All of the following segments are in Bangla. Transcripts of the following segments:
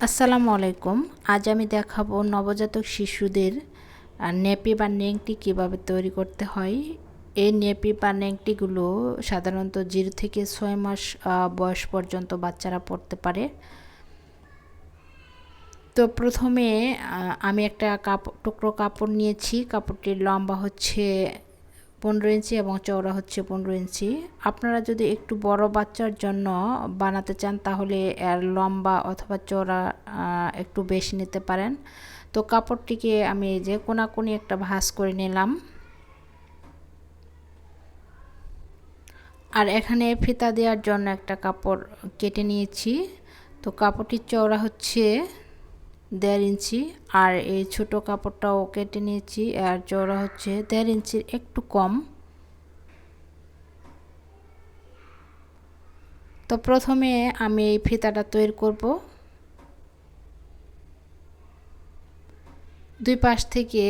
আসসালামু আলাইকুম। আজ আমি দেখাবো নবজাতক শিশুদের নেপি বা নেংটি কীভাবে তৈরি করতে হয়। এই নেপি বা নেংটিগুলো সাধারণত 0 থেকে 6 মাস বয়স পর্যন্ত বাচ্চারা পরতে পারে। তো প্রথমে আমি একটা টুকরো কাপড় নিয়েছি। কাপড়টির লম্বা হচ্ছে 15 ইঞ্চি এবং চওড়া হচ্ছে 15 ইঞ্চি। আপনারা যদি একটু বড় বাচ্চার জন্য বানাতে চান তাহলে এর লম্বা অথবা চওড়া একটু বেশি নিতে পারেন। তো কাপড়টিকে আমি এই যে কোনাকুনি একটা ভাঁজ করে নিলাম। আর এখানে ফিতা দেওয়ার জন্য একটা কাপড় কেটে নিয়েছি। তো কাপড়টির চওড়া হচ্ছে 1.5 ইঞ্চি আর এই ছোট কাপড়টাও কেটে নিয়েছি, আর চওড়া হচ্ছে 1.5 ইঞ্চির একটু কম। তো প্রথমে আমি এই ফিতাটা তৈরি করব। দুই পাশ থেকে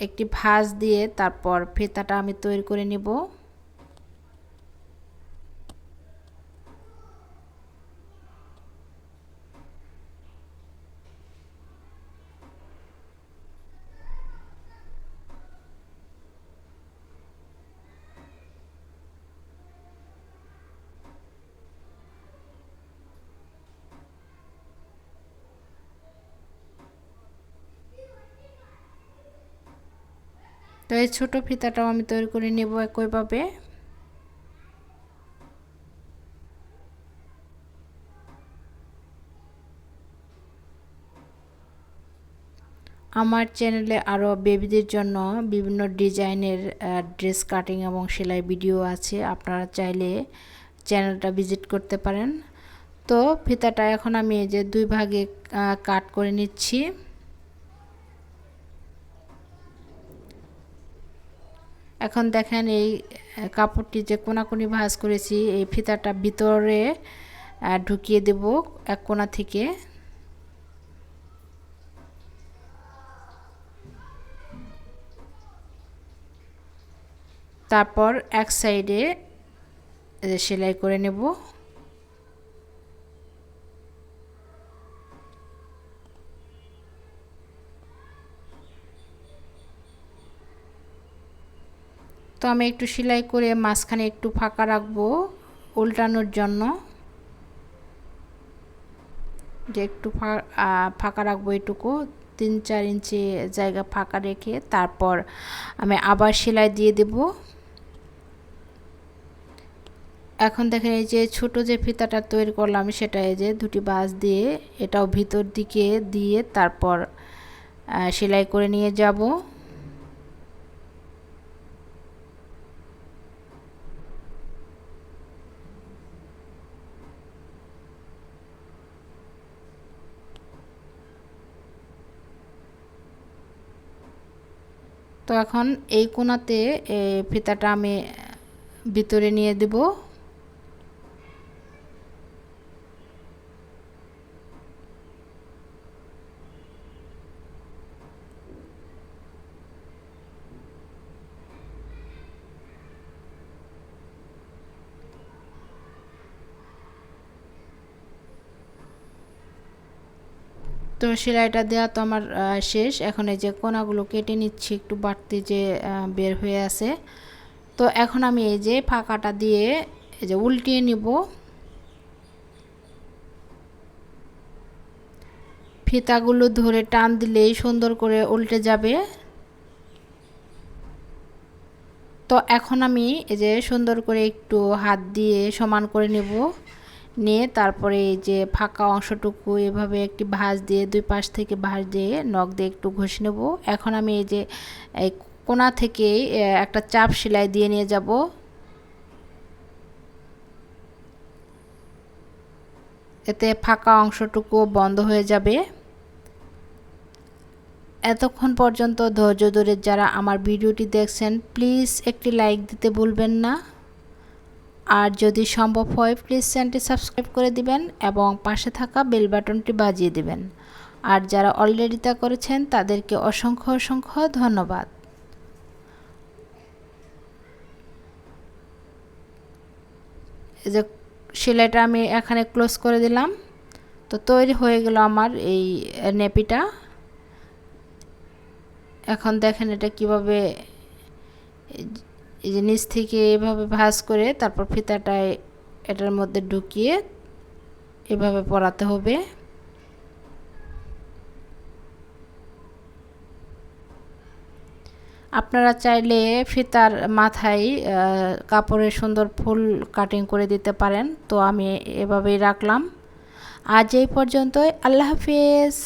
একটি ভাঁজ দিয়ে তারপর ফিতাটা আমি তৈরি করে নেব। তো এই ছোট ফিতাটাও আমি তৈরি করে নেব একইভাবে। আমার চ্যানেলে আরও বেবিদের জন্য বিভিন্ন ডিজাইনের ড্রেস কাটিং এবং সেলাই ভিডিও আছে, আপনারা চাইলে চ্যানেলটা ভিজিট করতে পারেন। তো ফিতাটা এখন আমি এই যে দুই ভাগে কাট করে নিচ্ছি। এখন দেখেন এই কাপড়টি যে কোনাকুনি ভাঁজ করেছি, এই ফিতাটা ভিতরে ঢুকিয়ে দেব এক কোণা থেকে। তারপর এক সাইডে সেলাই করে নেব। তো আমি একটু সেলাই করে মাঝখানে একটু ফাঁকা রাখবো উল্টানোর জন্য, যে একটু ফাঁকা রাখবো এটুকু 3-4 ইঞ্চি জায়গা ফাঁকা রেখে তারপর আমি আবার সেলাই দিয়ে দেব। এখন দেখেন এই যে ছোট যে ফিতাটা তৈরি করলাম সেটা এই যে দুটি বাঁশ দিয়ে এটাও ভিতর দিকে দিয়ে তারপর সেলাই করে নিয়ে যাব। তো এখন এই কোণাতে ফিতাটা আমি ভিতরে নিয়ে দেব। তো সেলাইটা দেওয়া তো আমার শেষ। এখন এই যে কোণাগুলো কেটে নিচ্ছি, একটু বাড়তি যে বের হয়ে আছে। তো এখন আমি এই যে ফাঁকাটা দিয়ে এই যে উল্টিয়ে নিব। ফিতাগুলো ধরে টান দিলেই সুন্দর করে উল্টে যাবে। তো এখন আমি এই যে সুন্দর করে একটু হাত দিয়ে সমান করে নেব, নিয়ে তারপরে এই যে ফাঁকা অংশটুকু এভাবে একটি ভাঁজ দিয়ে দুই পাশ থেকে ভাঁজ দিয়ে নখ দিয়ে একটু ঘষে নেব। এখন আমি এই যে এই কোণা থেকে একটা চাপ সেলাই দিয়ে নিয়ে যাব। এতে ফাঁকা অংশটুকু বন্ধ হয়ে যাবে। এতক্ষণ পর্যন্ত ধৈর্য ধরে যারা আমার ভিডিওটি দেখছেন প্লিজ একটি লাইক দিতে ভুলবেন না, আর যদি সম্ভব হয় প্লিজ চ্যানেলটি সাবস্ক্রাইব করে দিবেন এবং পাশে থাকা বেল বাটনটি বাজিয়ে দিবেন। আর যারা অলরেডি তা করেছেন তাদেরকে অসংখ্য অসংখ্য ধন্যবাদ। এই যে সেলাইটা আমি এখানে ক্লোজ করে দিলাম। তো তৈরি হয়ে গেল আমার এই নেপিটা। এখন দেখেন এটা কিভাবে এই যে নিচ থেকে এভাবে ভাঁজ করে তারপর ফিতাটায় এটার মধ্যে ঢুকিয়ে এভাবে পরাতে হবে। আপনারা চাইলে ফিতার মাথায় কাপড়ের সুন্দর ফুল কাটিং করে দিতে পারেন। তো আমি এভাবেই রাখলাম। আজ এই পর্যন্তই। আল্লাহ হাফেজ।